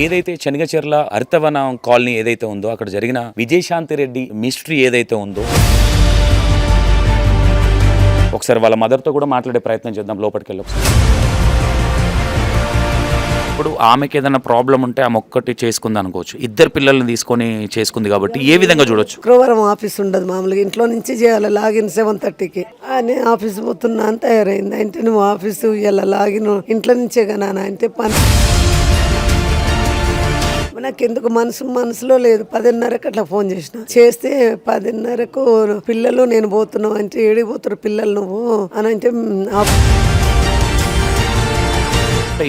ఏదైతే శనగచెర్ల హరితవనం కాలనీ ఏదైతే ఉందో అక్కడ జరిగిన విజయశాంతి రెడ్డి మిస్టరీ ఏదైతే ఉందో ఒకసారి వాళ్ళ మదర్తో కూడా మాట్లాడే ప్రయత్నం చేద్దాం. లోపలికి వెళ్ళి ఒకసారి. ఇప్పుడు ఆమెకి ఏదైనా ప్రాబ్లం ఉంటే ఆమె ఒక్కటి చేసుకుంది అనుకోవచ్చు, ఇద్దరు పిల్లల్ని తీసుకొని చేసుకుంది కాబట్టి ఏ విధంగా చూడొచ్చు? శుక్రవారం ఆఫీస్ ఉండదు, మామూలుగా ఇంట్లో నుంచి చేయాలి. లాగిన్ 7:30కి నేను ఆఫీస్ పోతున్నా అని తయారైంది. అంటే నువ్వు ఆఫీసు ఇలా లాగిన్ ఇంట్లో నుంచే కదా అంటే పని నాకు ఎందుకు మనసులో లేదు. 10:30కి అట్లా ఫోన్ చేస్తే 10:30కు పిల్లలు నేను పోతున్నావు అంటే ఏడిపోతారు పిల్లలు నువ్వు అని అంటే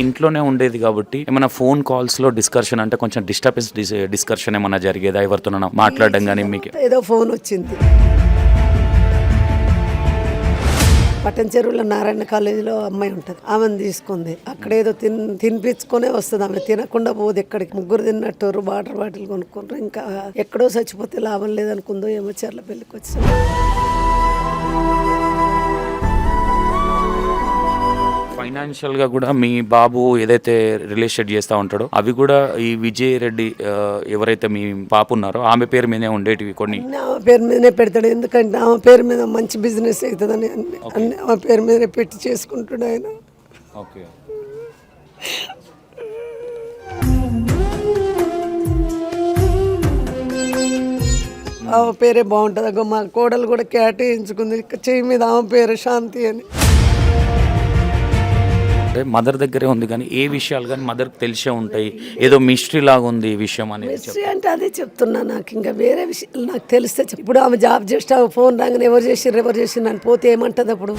ఇంట్లోనే ఉండేది కాబట్టి ఏమైనా ఫోన్ కాల్స్ లో డిస్కషన్ అంటే కొంచెం డిస్టర్బెన్స్ డిస్కషన్ ఏమైనా జరిగేదా ఎవరితో మాట్లాడడం కానీ? మీకు ఏదో ఫోన్ వచ్చింది. పట్టణ చెరువులో నారాయణ కాలేజీలో అమ్మాయి ఉంటుంది, ఆమెను తీసుకుంది. అక్కడ ఏదో తినిపించుకునే వస్తుంది. ఆమె తినకుండా పోదు ఎక్కడికి. ముగ్గురు తిన్నట్టు వాటర్ బాటిల్ కొనుక్కుంటారు. ఇంకా ఎక్కడో చచ్చిపోతే లాభం లేదనుకుందో ఏమో చెర్ల పెళ్ళికి వచ్చి ఫైనాన్షియల్గా కూడా మీ బాబు ఏదైతే రియల్ ఎస్టేట్ చేస్తూ ఉంటాడో అవి కూడా ఈ విజయ్ రెడ్డి ఎవరైతే మీ పాప ఉన్నారో ఆమె పేరు మీదే ఉండేటివి కొన్ని. ఆమె పేరు మీదనే పెడతాడు, ఎందుకంటే ఆమె పేరు మీద మంచి బిజినెస్ అవుతుందని అన్ని ఆమె పేరు మీదనే పెట్టి చేసుకుంటాడు ఆయన. ఓకే. ఆమె పేరే బాగుంటుంది. అగో మా కోడలు కూడా కేటాయించుకుంది చెయ్యి మీద ఆమె పేరు శాంతి అని. అంటే మదర్ దగ్గరే ఉంది కానీ ఏ విషయాలు కానీ మదర్కి తెలిసే ఉంటాయి. ఏదో మిస్టరీ లాగా ఉంది ఈ విషయం అనేది. మిస్టరీ అంటే అదే చెప్తున్నా, నాకు ఇంకా వేరే విషయాలు నాకు తెలిస్తే ఇప్పుడు ఆమె జాబ్ చేస్తా ఫోన్ రాగానే ఎవరు చేసిండ్రు అని పోతే ఏమంటుంది అప్పుడు?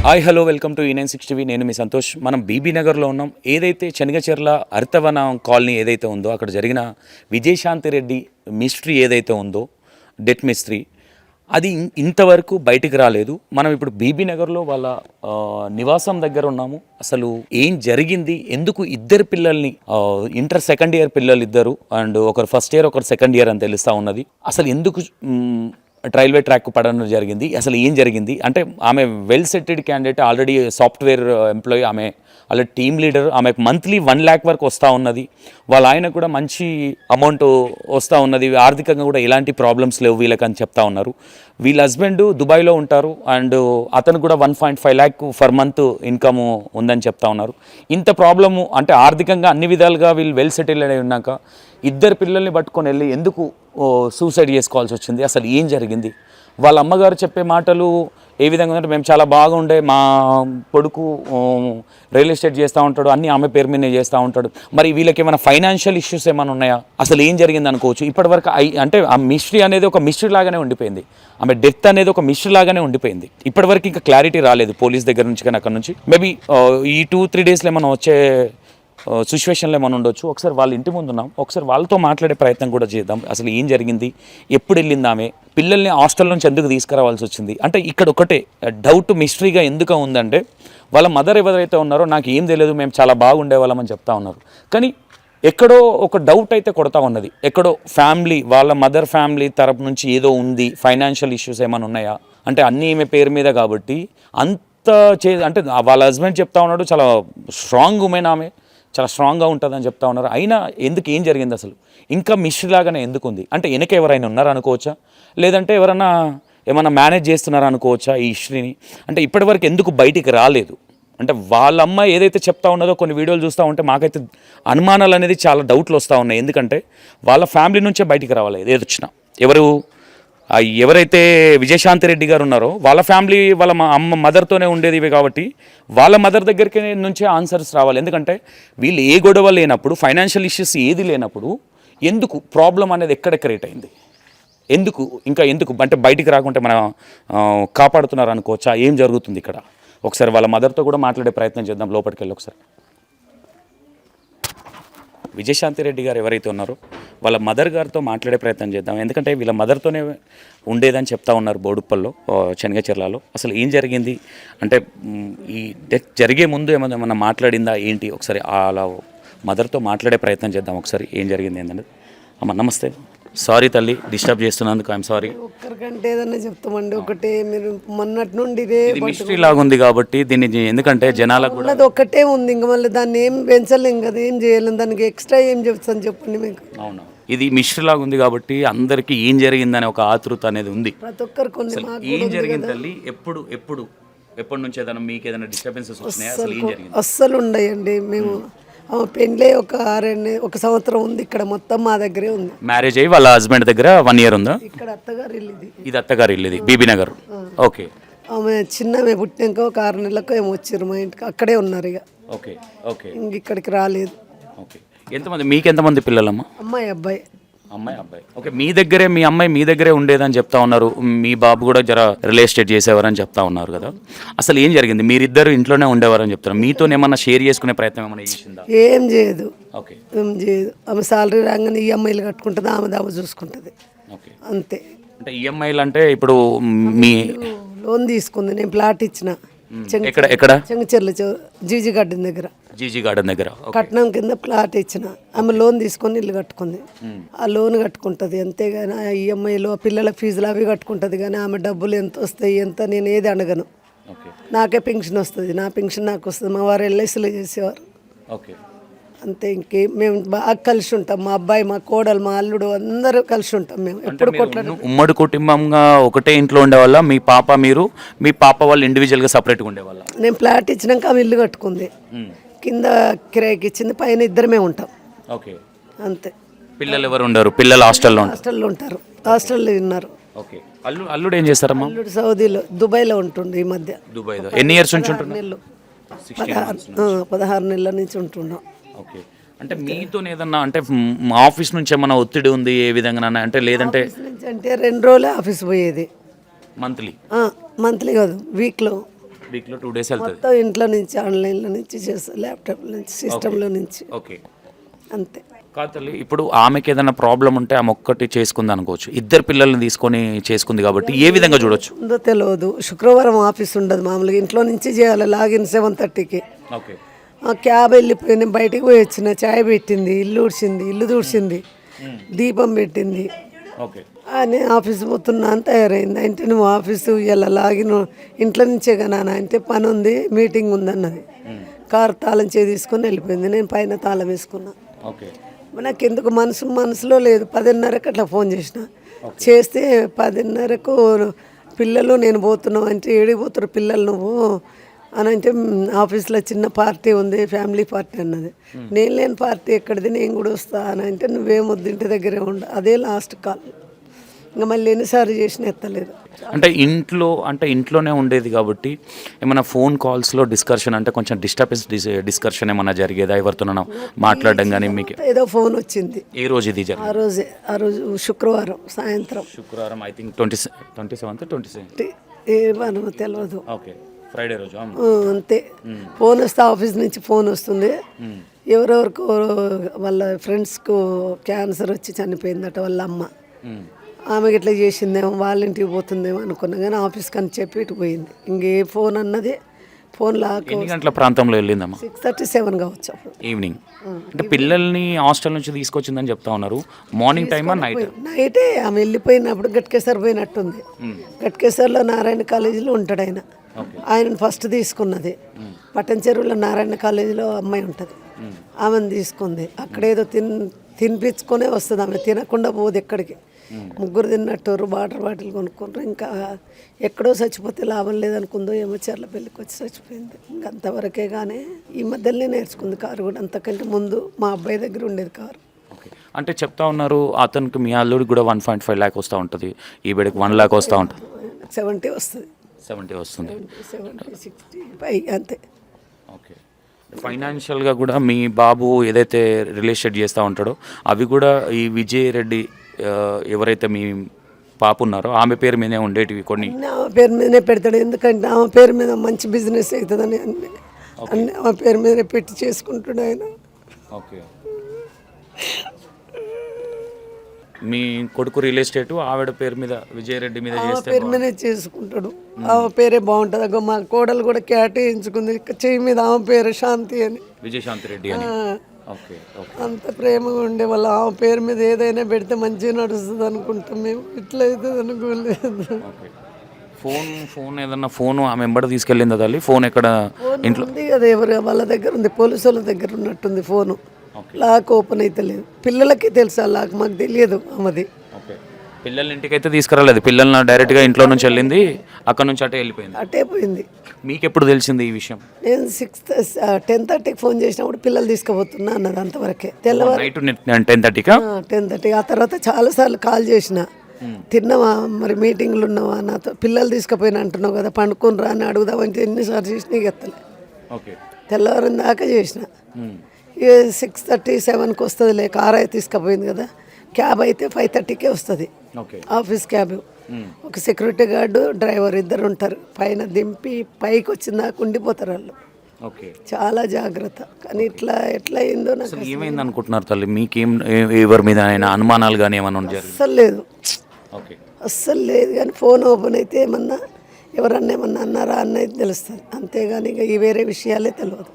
Hi hello, welcome to E960 TV. నేను మీ సంతోష్. మనం బీబీ నగర్లో ఉన్నాం. ఏదైతే శనగచెర్ల హరితవనం కాలనీ ఏదైతే ఉందో అక్కడ జరిగిన విజయశాంతి రెడ్డి మిస్టరీ ఏదైతే ఉందో, డెత్ మిస్టరీ, అది ఇంతవరకు బయటికి రాలేదు. మనం ఇప్పుడు బీబీ నగర్లో వాళ్ళ నివాసం దగ్గర ఉన్నాము. అసలు ఏం జరిగింది, ఎందుకు ఇద్దరు పిల్లల్ని ఇంటర్ సెకండ్ ఇయర్ పిల్లలు ఇద్దరు, అండ్ ఒకరు ఫస్ట్ ఇయర్ ఒకరు సెకండ్ ఇయర్ అని తెలుస్తూ ఉన్నది. అసలు ఎందుకు రైల్వే ట్రాక్ పడడం జరిగింది, అసలు ఏం జరిగింది అంటే ఆమె well settled candidate, already software employee, ఆమె ఆల్రెడీ టీమ్ లీడర్, ఆమెకు మంత్లీ 1 lakh వరకు వస్తూ ఉన్నది. వాళ్ళ ఆయన కూడా మంచి అమౌంట్ వస్తూ ఉన్నది, ఆర్థికంగా కూడా ఎలాంటి ప్రాబ్లమ్స్ లేవు వీళ్ళకని చెప్తా ఉన్నారు. వీళ్ళ హస్బెండ్ దుబాయ్లో ఉంటారు అండ్ అతను కూడా 1.5 lakh ఫర్ మంత్ ఇన్కమ్ ఉందని చెప్తా ఉన్నారు. ఇంత ప్రాబ్లము అంటే ఆర్థికంగా అన్ని విధాలుగా వీళ్ళు వెల్ సెటిల్ అయి ఉన్నాక ఇద్దరు పిల్లల్ని పట్టుకొని వెళ్ళి ఎందుకు సూసైడ్ చేసుకోవాల్సి వచ్చింది, అసలు ఏం జరిగింది? వాళ్ళ అమ్మగారు చెప్పే మాటలు ఏ విధంగా ఉందంటే, మేము చాలా బాగుండే, మా కొడుకు రియల్ ఎస్టేట్ చేస్తూ ఉంటాడు, అన్నీ ఆమె పేరు మీదనే చేస్తూ ఉంటాడు. మరి వీళ్ళకి ఏమైనా ఫైనాన్షియల్ ఇష్యూస్ ఏమైనా ఉన్నాయా, అసలు ఏం జరిగింది అనుకోవచ్చు. ఇప్పటివరకు అంటే ఆ మిస్టరీ అనేది ఒక మిస్టరీ లాగానే ఉండిపోయింది. ఆమె డెత్ అనేది ఒక మిస్టరీ లాగానే ఉండిపోయింది. ఇప్పటివరకు ఇంకా క్లారిటీ రాలేదు పోలీస్ దగ్గర నుంచి కానీ అక్కడ నుంచి. మేబీ ఈ 2-3 డేస్లో ఏమైనా వచ్చే సిచ్యువేషన్లో ఏమైనా ఉండొచ్చు. ఒకసారి వాళ్ళ ఇంటి ముందు ఉన్నాం, ఒకసారి వాళ్ళతో మాట్లాడే ప్రయత్నం కూడా చేద్దాం. అసలు ఏం జరిగింది, ఎప్పుడు వెళ్ళింది ఆమె, పిల్లల్ని హాస్టల్ నుంచి ఎందుకు తీసుకురావాల్సి వచ్చింది అంటే ఇక్కడ ఒకటే డౌట్ మిస్టరీగా ఎందుకు ఉందంటే, వాళ్ళ మదర్ ఎవరైతే ఉన్నారో నాకు ఏం తెలియదు, మేము చాలా బాగుండేవాళ్ళమని చెప్తా ఉన్నారు. కానీ ఎక్కడో ఒక డౌట్ అయితే కొడతా ఉన్నది. ఎక్కడో ఫ్యామిలీ, వాళ్ళ మదర్ ఫ్యామిలీ తరపు నుంచి ఏదో ఉంది, ఫైనాన్షియల్ ఇష్యూస్ ఏమైనా ఉన్నాయా అంటే అన్నీ ఈమె పేరు మీద కాబట్టి అంత అంటే వాళ్ళ హస్బెండ్ చెప్తా ఉన్నాడు చాలా స్ట్రాంగ్ ఉమెన్, ఆమె చాలా స్ట్రాంగ్గా ఉంటుందని చెప్తా ఉన్నారు. అయినా ఎందుకు ఏం జరిగింది అసలు, ఇంకా మిస్టరీ లాగానే ఎందుకు ఉంది అంటే వెనక ఎవరైనా ఉన్నారా అనుకోవచ్చా, లేదంటే ఎవరన్నా ఏమన్నా మేనేజ్ చేస్తున్నారా అనుకోవచ్చా ఈ హిస్టరీని? అంటే ఇప్పటివరకు ఎందుకు బయటికి రాలేదు అంటే వాళ్ళ అమ్మ ఏదైతే చెప్తా ఉన్నదో కొన్ని వీడియోలు చూస్తూ ఉంటే మాకైతే అనుమానాలు అనేది చాలా డౌట్లు వస్తూ ఉన్నాయి. ఎందుకంటే వాళ్ళ ఫ్యామిలీ నుంచే బయటికి రావాలి ఏది వచ్చినా. ఎవరైతే విజయశాంతి రెడ్డి గారు ఉన్నారో వాళ్ళ ఫ్యామిలీ వాళ్ళ మదర్తోనే ఉండేది ఇవి కాబట్టి వాళ్ళ మదర్ దగ్గరికి నుంచే ఆన్సర్స్ రావాలి. ఎందుకంటే వీళ్ళు ఏ గొడవ లేనప్పుడు, ఫైనాన్షియల్ ఇష్యూస్ ఏది లేనప్పుడు ఎందుకు ప్రాబ్లం అనేది ఎక్కడ క్రియేట్ అయింది, ఎందుకు అంటే బయటికి రాకుంటే మనం కాపాడుతున్నారు అనుకోవచ్చా, ఏం జరుగుతుంది ఇక్కడ? ఒకసారి వాళ్ళ మదర్తో కూడా మాట్లాడే ప్రయత్నం చేద్దాం. లోపలికి వెళ్ళి ఒకసారి. విజయశాంతి రెడ్డి గారు ఎవరైతే ఉన్నారో వాళ్ళ మదర్ గారితో మాట్లాడే ప్రయత్నం చేద్దాం. ఎందుకంటే వీళ్ళ మదర్తోనే ఉండేదని చెప్తా ఉన్నారు బోడుప్పల్లో, శనగచెర్లలో. అసలు ఏం జరిగింది అంటే ఈ డెత్ జరిగే ముందు ఏమన్నా మాట్లాడిందా ఏంటి, ఒకసారి అలా మదర్తో మాట్లాడే ప్రయత్నం చేద్దాం. ఒకసారి ఏం జరిగింది ఏంటంటే. అమ్మ నమస్తే. సారీ తల్లి, డిస్టర్బ్ చేస్తున్నందుకు ఐఎమ్ సారీ. ఒక్కరికంటే ఏదన్నా చెప్తామండి. ఒకటే మీరు మొన్నటి నుండి ఇదే ఇది మిస్టరీ లాగా ఉంది కాబట్టి దీన్ని ఎందుకంటే జనాలకు కూడా ఉన్నది ఒక్కటే ఉంది. ఇంక మళ్ళీ దాన్ని ఏం పెంచలేం కదా, ఏం చేయలేం. దానికి ఎక్స్ట్రా ఏం చెప్తాను చెప్పండి మీకు. అవును, ఇది మిస్టరీ లాగా ఉంది కాబట్టి అందరికీ ఏం జరిగిందనే ఒక ఆతృత అనేది ఉంది. ప్రతి ఒక్కరు కొన్ని మాకు ఏం జరిగింది తల్లి? ఎప్పటి నుంచి ఏదైనా మీకు ఏదైనా డిస్టర్బెన్సెస్ వచ్చినాయా? అసలు ఏం జరిగింది? అస్సలు ఉండయండి. మేము పెళ్ళే ఒక సంవత్సరం ఉంది ఇక్కడ, మొత్తం మా దగ్గరే ఉంది. మ్యారేజ్ అయ్యి వాళ్ళ హస్బెండ్ దగ్గర 1 year ఉందా? ఇక్కడ అత్తగారు ఇల్లు ఇది. ఇది అత్తగారు ఇల్లు, ఇది బీబీ నగర్. ఓకే ఆమె చిన్నమే పుట్టినాక ఒక 6 నెలలకు ఏమో వచ్చారు మా ఇంటికి, అక్కడే ఉన్నారు ఇక. ఓకే ఓకే ఇంక ఇక్కడికి రాలేదు. ఓకే. మీకు ఎంతమంది పిల్లలమ్మా? అమ్మాయి అబ్బాయి. అమ్మాయి అబ్బాయి. ఓకే, మీ అమ్మాయి మీ దగ్గరే ఉండేదని చెప్తా ఉన్నారు. మీ బాబు కూడా జర రియల్ ఎస్టేట్ చేసేవారని చెప్తా ఉన్నారు కదా. అసలు ఏం జరిగింది? మీరిద్దరు ఇంట్లోనే ఉండేవారని చెప్తారు. మీతో ఏమన్నా షేర్ చేసుకునే ప్రయత్నం ఏమైనా చేసిందా? ఏం చేయదు. ఓకే. ఏం చేయదు. ఆమె సాలరీ రాగానే ఈఎంఐలు కట్టుకుంటుంది, ఆమె చూసుకుంటుంది ఓకే. అంతే. అంటే ఈఎంఐలు అంటే ఇప్పుడు మీ లోన్ తీసుకుంది, నేను ప్లాట్ ఇచ్చిన ఎక్కడ? చెంగచెర్ల జీజీ గార్డెన్ దగ్గర. జీజీ గార్డెన్ దగ్గర కట్నం కింద ప్లాట్ ఇచ్చిన. ఆమె లోన్ తీసుకొని ఇల్లు కట్టుకుంది. ఆ లోన్ కట్టుకుంటుంది అంతేగాని ఆ ఈఎంఐలో పిల్లల ఫీజులు అవి కట్టుకుంటుంది. కానీ ఆమె డబ్బులు ఎంత వస్తాయి ఎంత నేను ఏది అడగను. నాకే పెన్షన్ వస్తుంది, నా పెన్షన్ నాకు వస్తుంది. మా వారు ఎల్ఐసీలో చేసేవారు. ఓకే. అంతే. ఇంకేం మేము బాగా కలిసి ఉంటాం. మా అబ్బాయి, మా కోడలు, మా అల్లుడు అందరూ కలిసి ఉంటాం. మేము ఎప్పుడు కొట్లాడు. ఉమ్మడి కుటుంబంగా ఒకటే ఇంట్లో ఉండేవాళ్ళ? మీ పాప మీరు, మీ పాప వాళ్ళు ఇండివిజువల్గా సపరేట్గా ఉండేవాళ్ళ? నేను ప్లాట్ ఇచ్చినాక ఆమె ఇల్లు కట్టుకుంది, కింద కిరాయికి ఇచ్చింది, పైన ఇద్దరమే ఉంటాం. ఓకే. అంతే. పిల్లలు ఎవరు ఉండరు? పిల్లలు హాస్టల్లో ఉంటారు. హాస్టల్లో ఉన్నారు. ఓకే. అల్లుడు ఏం చేస్తారమ్మా? అల్లుడు సౌదీలో, దుబాయ్లో ఉంటుండే ఈ మధ్య. దుబాయ్లో ఎన్ని ఇయర్స్ నుంచి ఉంటున్నారు? 16 నెలల నుంచి ఉంటున్నాం. ఓకే. అంటే మీతో ఏదన్నా అంటే ఆఫీస్ నుంచి ఏమన్నా ఒత్తిడి ఉంది ఏ విధంగా అంటే? లేదంటే అంటే 2 రోజులే ఆఫీస్ పోయేది. మంత్లీ కాదు, వీక్లో 2 days వెళ్తుంది. మొత్తం ఇంట్లో నుంచి, ఆన్లైన్లో నుంచి చేస్తారు, ల్యాప్టాప్ నుంచి, సిస్టంలో నుంచి. ఓకే. అంతే. కాదు తల్లి, ఇప్పుడు ఆమెకి ఏదైనా ప్రాబ్లం ఉంటే ఆమె ఒక్కటి చేసుకుంది అనుకోవచ్చు. 2 పిల్లల్ని తీసుకొని చేసుకుంది కాబట్టి ఏ విధంగా చూడొచ్చు? ఉందో తెలియదు. శుక్రవారం ఆఫీస్ ఉండదు మామూలుగా, ఇంట్లో నుంచి చేయాలి. లాగిన్ 7:30కి. ఓకే. క్యాబ్ వెళ్ళిపోయి నేను బయటికి పోయి వచ్చిన, చాయ్ పెట్టింది, ఇల్లు ఊడ్చింది, ఇల్లు తుడిచింది, దీపం పెట్టింది. ఓకే. అని ఆఫీస్ పోతున్నా అని తయారైంది. అంటే నువ్వు ఆఫీసు ఇలా లాగిన్ ఇంట్లో నుంచే కదా అంటే పని ఉంది, మీటింగ్ ఉంది అన్నది. కారు తాళం తీసుకొని వెళ్ళిపోయింది. నేను పైన తాళం వేసుకున్నా. ఓకే. నాకు ఎందుకు మనసులో లేదు. 10:30కి అట్లా ఫోన్ చేస్తే 10:30కు పిల్లలు నేను పోతున్నావు అంటే, ఏడికి పోతున్నారు పిల్లలు నువ్వు అని అంటే, ఆఫీస్లో చిన్న పార్టీ ఉంది, ఫ్యామిలీ పార్టీ అన్నది. నేను లేని పార్టీ ఎక్కడిది, నేను కూడా వస్తా అని అంటే, నువ్వేమొద్దు ఇంటి దగ్గరే ఉండ. అదే లాస్ట్ కాల్. ఇంకా మళ్ళీ ఎన్నిసార్లు చేసినా ఎత్తలేదు. అంటే ఇంట్లోనే ఉండేది కాబట్టి ఏమైనా ఫోన్ కాల్స్లో డిస్కషన్ అంటే కొంచెం డిస్కషన్ ఏమైనా జరిగేదా? ఎవరితోనైనా మాట్లాడడం కానీ మీకు? ఏదో ఫోన్ వచ్చింది. ఏ రోజు ఇది జరిగింది? ఆ రోజు శుక్రవారం సాయంత్రం. శుక్రవారం ఐ థింక్ 27th ఏమో తెలియదు. ఓకే. ఫ్రైడే రోజు అంతే. ఫోన్ వస్తే ఆఫీస్ నుంచి ఫోన్ వస్తుంది. ఎవరెవరికో వాళ్ళ ఫ్రెండ్స్కు క్యాన్సర్ వచ్చి చనిపోయిందట వాళ్ళ అమ్మ. ఆమెకి ఇట్లా చేసిందేమో, వాళ్ళ ఇంటికి పోతుందేమో అనుకున్నా కానీ ఆఫీస్కి అని చెప్పి ఇటు పోయింది. ఇంకే ఫోన్ అన్నది ఫోన్ లాక్. ఎన్ని గంటల ప్రాంతంలో వెళ్ళిందమ్మా? 6:37 కావచ్చు అప్పుడు ఈవినింగ్. అంటే పిల్లల్ని హాస్టల్ నుంచి తీసుకొచ్చిందని చెప్తా ఉన్నారు. మార్నింగ్ టైమా నైటే ఆమె వెళ్ళిపోయినప్పుడు గట్కేసర్ పోయినట్టుంది. గట్కేసర్లో నారాయణ కాలేజీలో ఉంటాడు ఆయన. ఆయనను ఫస్ట్ తీసుకున్నది. పట్టణ చెరువులో నారాయణ కాలేజీలో అమ్మాయి ఉంటుంది, ఆమెను తీసుకుంది. అక్కడేదో తినిపించుకొనే వస్తుంది. ఆమె తినకుండా పోదు ఎక్కడికి. 3 తిన్నట్టు వాటర్ బాటిల్ కొనుక్కుంటారు. ఇంకా ఎక్కడో చచ్చిపోతే లాభం లేదనుకుందో ఏమో, చెర్లపల్లికి వచ్చి చచ్చిపోయింది. ఇంకా అంతవరకే. కానీ ఈ మధ్యలోనే నేర్చుకుంది కారు కూడా. అంతకంటే ముందు మా అబ్బాయి దగ్గర ఉండేది కారు. అంటే చెప్తా ఉన్నారు అతనికి, మీ అల్లుడికి కూడా 1.5 lakh వస్తూ ఉంటుంది, ఈ బిడ్డకి 1 lakh వస్తూ ఉంటుంది. 70 వస్తుంది. 70 వస్తుంది. 65 అంతే. ఓకే. ఫైనాన్షియల్గా కూడా మీ బాబు ఏదైతే రియల్ ఎస్టేట్ చేస్తూ ఉంటాడో అవి కూడా ఈ విజయ్ రెడ్డి ఎవరైతే మీ పాప ఉన్నారో ఆమె పేరు మీదే ఉండేటివి కొన్ని. ఆమె పేరు మీదనే పెడతాడు, ఎందుకంటే ఆమె పేరు మీద మంచి బిజినెస్ అవుతుందని అన్ని ఆమె పేరు మీదనే పెట్టి చేసుకుంటాడు ఆయన. ఓకే. మీ కొడుకు రియల్ ఎస్టేట్ ఆవిడ పేరు మీద, విజయ్ రెడ్డి మీద చేస్తే పేరు మీదే చేసుకుంటాడు. ఆమె పేరే బాగుంటుంది. అగో మా కోడలు కూడా క్యాట్ వేయించుకుంది, చెయ్యి మీద ఆమె పేరు శాంతి అని, విజయశాంతి రెడ్డి అని. ఓకే ఓకే అంత ప్రేమగా ఉండేవాళ్ళు. ఆమె పేరు మీద ఏదైనా పెడితే మంచిగా నడుస్తుంది అనుకుంటాం మేము. ఇట్లా అవుతుంది అనుకోలేదు. ఓకే ఫోన్ ఏదన్నా ఫోన్ ఆమె వెంబడ తీసుకెళ్ళిందా తల్లి? ఫోన్ ఎక్కడ? ఫోన్ ఇంట్లో ఉంది కదా, ఎవరు వాళ్ళ దగ్గర ఉంది, పోలీసు వాళ్ళ దగ్గర ఉన్నట్టుంది ఫోను. ఓకే లాక్ ఓపెన్ అయితే లేదు. పిల్లలకి తెలుసు ఆ లాక్, మాకు తెలియదు ఆమెది. ఓకే పిల్లల్ని ఇంటికైతే తీసుకురాలేదు, పిల్లల్ని డైరెక్ట్గా ఇంట్లో నుంచి వెళ్ళింది, అక్కడ నుంచి అటే వెళ్ళిపోయింది. అటే పోయింది. మీకు ఎప్పుడు తెలిసింది ఈ విషయం? నేను 10:30కి ఫోన్ చేసినప్పుడు పిల్లలు తీసుకుపోతున్నా అన్నది, అంతవరకే. తెల్లవారు నైట్ 10:30కా? 10:30. ఆ తర్వాత చాలాసార్లు కాల్ చేసిన, తిన్నావా మరి, మీటింగ్లు ఉన్నావా, నాతో పిల్లలు తీసుకుపోయినా అంటున్నావు కదా, పండుకొని రా అని అడుగుదామంటే ఎన్నిసార్లు చేసిన ఇక ఎత్తలే. ఓకే తెల్లవారు దాకా చేసిన. ఇక 6:30, 7కి వస్తుంది. కార్ అయితే తీసుకుపోయింది కదా, క్యాబ్ అయితే 5:30కే వస్తుంది, ఓకే ఆఫీస్ క్యాబ్. ఒక సెక్యూరిటీ గార్డు, డ్రైవర్ ఇద్దరు ఉంటారు. పైన దింపి పైకి వచ్చిన దాకా ఉండిపోతారు వాళ్ళు. ఓకే చాలా జాగ్రత్త. కానీ ఎట్లా అయిందో నాకు అసలు ఏమైంది అనుకుంటున్నారు తల్లి? మీకేం ఎవరి మీద అయినా అనుమానాలు కానీ ఏమైనా జరిగింది? అస్సలు లేదు, ఓకే అస్సలు లేదు. కానీ ఫోన్ ఓపెన్ అయితే ఎవరన్నా ఏమన్నా అన్నారా అన్నది తెలుస్తుంది, అంతేగాని ఇక ఈ వేరే విషయాలే తెలియదు.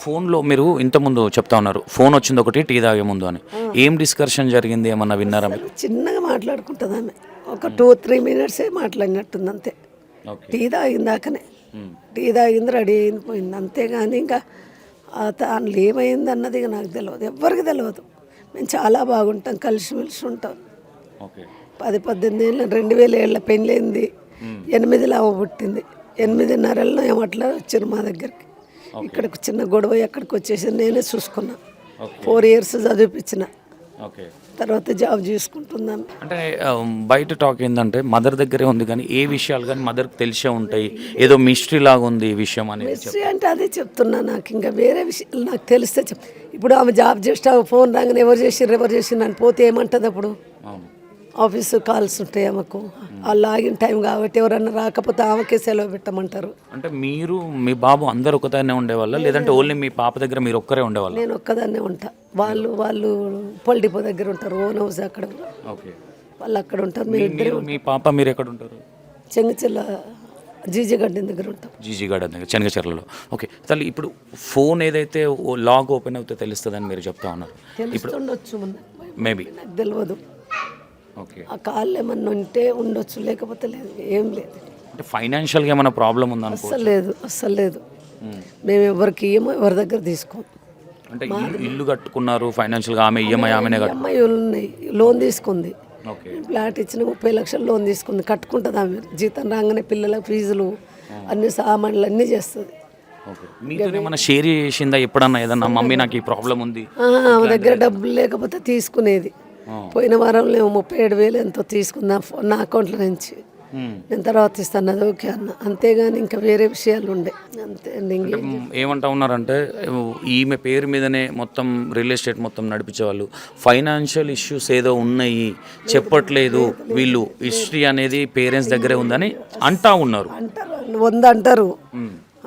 ఫోన్లో మీరు ఇంతకుముందు చెప్తా ఉన్నారు, ఫోన్ వచ్చింది ఒకటి టీ తాగే ముందు అని. ఏం డిస్కషన్ జరిగింది, ఏమన్నా విన్నారా మీరు? చిన్నగా మాట్లాడుకుంటుంది ఆమె, ఒక 2-3 మినిట్సే మాట్లాడినట్టుంది అంతే. ఓకే టీ తాగిందాకనే, టీ తాగింది, రెడీ అయింది, పోయింది. అంతేగాని ఇంకా దానిలో ఏమైంది అన్నది ఇక నాకు తెలియదు, ఎవ్వరికి తెలియదు. మేము చాలా బాగుంటాం, కలిసిమెలిసి ఉంటాం. ఓకే 10-18 ఏళ్ళ 2000 పెళ్ళైంది. 8లో ఆమె పుట్టింది. 8.5 ఏమట్లా వచ్చారు మా దగ్గరికి. ఇక్కడికి చిన్న గొడవ ఎక్కడికి వచ్చేసి నేనే చూసుకున్నా. 4 years చదివిపించిన. ఓకే తర్వాత జాబ్ చేసుకుంటున్నాను. అంటే బయట టాక్ ఏంటంటే మదర్ దగ్గరే ఉంది, కానీ ఏ విషయాలు కానీ మదర్కి తెలిసే ఉంటాయి, ఏదో మిస్టరీ లాగా ఉంది ఈ విషయం అనేది. మిస్టరీ అంటే అదే చెప్తున్నా, నాకు ఇంకా వేరే విషయాలు నాకు తెలిస్తే ఇప్పుడు ఆమె జాబ్ చేస్తే ఆమె ఫోన్ రాగానే ఎవరు చేసిండ్రు అని పోతే ఏమంటుంది అప్పుడు? అవును ఆఫీసు కాల్స్ ఉంటాయి ఆమెకు, ఆ లాగిన్ టైం కాబట్టి ఎవరన్నా రాకపోతే ఆమెకే సెలవు పెట్టమంటారు. అంటే మీరు మీ బాబు అందరు ఒకదాన్నే ఉండేవాళ్ళ, లేదంటే ఓన్లీ మీ పాప దగ్గర మీరు ఒక్కరే ఉండేవాళ్ళ? నేను ఒక్కదాన్నే ఉంటా. వాళ్ళు పొలిటిపో దగ్గర ఉంటారు, ఓన్ హౌస్ అక్కడ. ఓకే వాళ్ళు అక్కడ ఉంటారు. మీరు మీ పాప మీరు ఎక్కడ ఉంటారు? చెంగిచెల్ల జీజిగడ్డ దగ్గర ఉంటాం. జీజిగడ్డ దగ్గర చెనగచెర్లలో. ఓకే తల్లి, ఇప్పుడు ఫోన్ ఏదైతే లాగ్ ఓపెన్ అవుతే తెలుస్తుందని మీరు చెప్తా ఉన్నారు. తెలుస్తుండొచ్చు, మేబీ నాకు తెలియదు. ఓకే ఆ కాళ్ళు ఏమన్నా ఉంటే ఉండొచ్చు, లేకపోతే లేదు, ఏం లేదు. అంటే ఫైనాన్షియల్గా ఏమైనా ప్రాబ్లం ఉందనుకో? అస్సలు లేదు. మేము ఎవరికి ఇయ్యమో, ఎవరి దగ్గర తీసుకోం. అంటే ఇల్లు కట్టుకున్నారు ఫైనాన్షియల్గా, ఆమె ఈఎంఐ ఆమెనే కట్టు. అమ్మాయి ఉన్నాయి, లోన్ తీసుకుంది. ఓకే ఫ్లాట్ ఇచ్చిన 30 లక్షలు లోన్ తీసుకుంది, కట్టుకుంటుంది ఆమె. జీతం రాగానే పిల్లల ఫీజులు అన్ని సామాన్లు అన్నీ చేస్తుంది. ఓకే మీతో ఏమైనా షేర్ చేసిందా ఎప్పుడన్నా, ఏదన్నా మమ్మీ నాకు ఈ ప్రాబ్లం ఉంది? ఆమె దగ్గర డబ్బులు లేకపోతే తీసుకునేది. పోయిన వారంలో 37,000 ఎంతో తీసుకున్నా నా అకౌంట్లో నుంచి. నేను తర్వాత ఇస్తాను, అది ఓకే అన్న, అంతేగాని ఇంకా వేరే విషయాలు ఉండే అంతే. ఏమంటా ఉన్నారంటే ఈమె పేరు మీదనే మొత్తం రియల్ ఎస్టేట్ మొత్తం నడిపించేవాళ్ళు, ఫైనాన్షియల్ ఇష్యూస్ ఏదో ఉన్నాయి చెప్పట్లేదు వీళ్ళు, హిస్టరీ అనేది పేరెంట్స్ దగ్గరే ఉందని అంటా ఉన్నారు. అంటారు,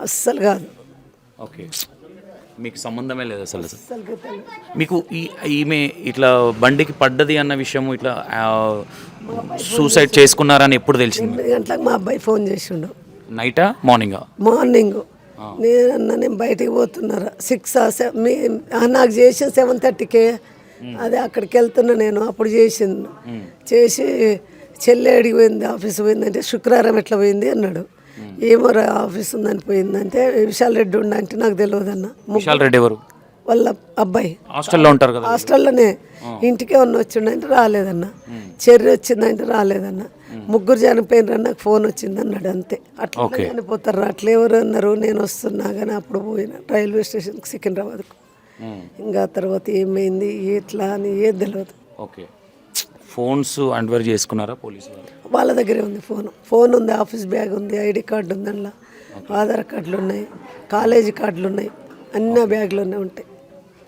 అస్సలు కాదు. ఓకే మీకు సంబంధమే లేదు అసలు. మీకు ఈమె ఇట్లా బండికి పడ్డది అన్న విషయం, ఇట్లా సూసైడ్ చేసుకున్నారని ఎప్పుడు తెలిసింది? 8 గంటలకు మా అబ్బాయి ఫోన్ చేసిండు. నైటా మార్నింగా? మార్నింగ్. నేను బయటికి పోతున్నారా 6 నాకు చేసిన 7:30కే. అదే అక్కడికి వెళ్తున్నా నేను, అప్పుడు చేసి చెల్లి అడిగి పోయింది, ఆఫీస్ పోయిందంటే శుక్రవారం ఎట్లా పోయింది అన్నాడు. ఏమో ఆఫీస్ ఉందని పోయిందంటే, విశాల్ రెడ్డి ఉండంటే నాకు తెలియదు అన్న. విశాల్ రెడ్డి ఎవరు? వాళ్ళ అబ్బాయి. హాస్టల్లో ఉంటారు కదా? హాస్టల్లోనే. ఇంటికే వచ్చిండంటే రాలేదన్న. చెర్రి వచ్చిందంటే రాలేదన్న. 3 చనిపోయినరు, నాకు ఫోన్ వచ్చింది అన్నాడు, అంతే. అట్లా చనిపోతారు, అట్లా ఎవరు అన్నారు. నేను వస్తున్నా కానీ అప్పుడు పోయినా రైల్వే స్టేషన్కి, సికింద్రాబాద్కు. ఇంకా తర్వాత ఏమైంది ఎట్లా అని ఏది తెలియదు. ఓకే ఫోన్స్ ఎంక్వైరీ చేసుకున్నారా పోలీసు వాళ్ళు? వాళ్ళ దగ్గరే ఉంది ఫోన్ ఉంది, ఆఫీస్ బ్యాగ్ ఉంది, ఐడి కార్డు ఉంది, అందులో ఆధార్ కార్డులు ఉన్నాయి, కాలేజీ కార్డులు ఉన్నాయి, అన్ని బ్యాగ్లోనే ఉంటాయి.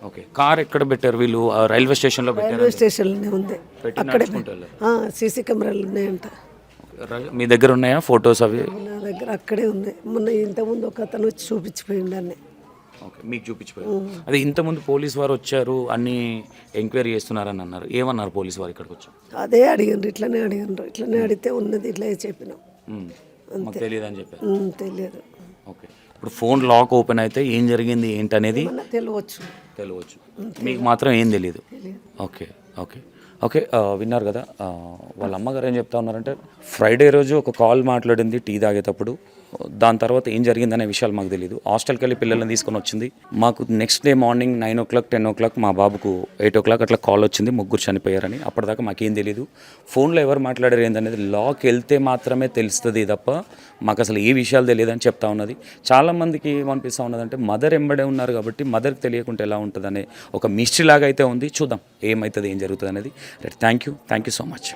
ఓకే కార్ ఎక్కడ పెట్టారు వీళ్ళు? రైల్వే స్టేషన్లో పెట్టారు? రైల్వే స్టేషన్లోనే ఉంది, అక్కడే సీసీ కెమెరాలు ఉన్నాయంట. మీ దగ్గర ఉన్నాయా ఫొటోస్ అవి? నా దగ్గర అక్కడే ఉన్నాయి. మొన్న ఇంతకుముందు ఒక అతను వచ్చి చూపించిపోయిండు అన్నీ. ఓకే మీకు చూపించిపోయారు. అదే ఇంతకుముందు పోలీస్ వారు వచ్చారు, అన్ని ఎంక్వైరీ చేస్తున్నారని అన్నారు, ఏమన్నారు పోలీస్ వారు ఇక్కడికి వచ్చి? అదే అడిగిండ్రు, ఇట్లనే అడిగితే ఉన్నది ఇట్లా చెప్పినాం, తెలియదు అని చెప్పారు. తెలియదు. ఓకే ఇప్పుడు ఫోన్ లాక్ ఓపెన్ అయితే ఏం జరిగింది ఏంటనేది ఏమన్నా తెలియవచ్చు. తెలియవచ్చు, మీకు మాత్రం ఏం తెలియదు. ఓకే ఓకే ఓకే విన్నారు కదా. వాళ్ళ అమ్మగారు ఏం చెప్తా ఉన్నారంటే ఫ్రైడే రోజు ఒక కాల్ మాట్లాడింది టీ తాగేటప్పుడు. దాని తర్వాత ఏం జరిగిందనే విషయాలు మాకు తెలియదు. హాస్టల్కి వెళ్ళి పిల్లల్ని తీసుకొని వచ్చింది. మాకు next day morning 9 o'clock 10 o'clock మా బాబుకు 8 o'clock అట్లా కాల్ వచ్చింది, ముగ్గురు చనిపోయారని. అప్పటిదాకా మాకేం తెలియదు. ఫోన్లో ఎవరు మాట్లాడారు ఏందనేది లాక్ వెళ్తే మాత్రమే తెలుస్తుంది తప్ప మాకు అసలు ఏ విషయాలు తెలియదని చెప్తా ఉన్నది. చాలామందికి ఏమనిపిస్తూ ఉన్నదంటే మదర్ ఎంబడే ఉన్నారు కాబట్టి మదర్కి తెలియకుంటే ఎలా ఉంటుందనే ఒక మిస్టరీ లాగా అయితే ఉంది. చూద్దాం ఏమవుతుంది ఏం జరుగుతుంది అనేది. Right, thank you so much.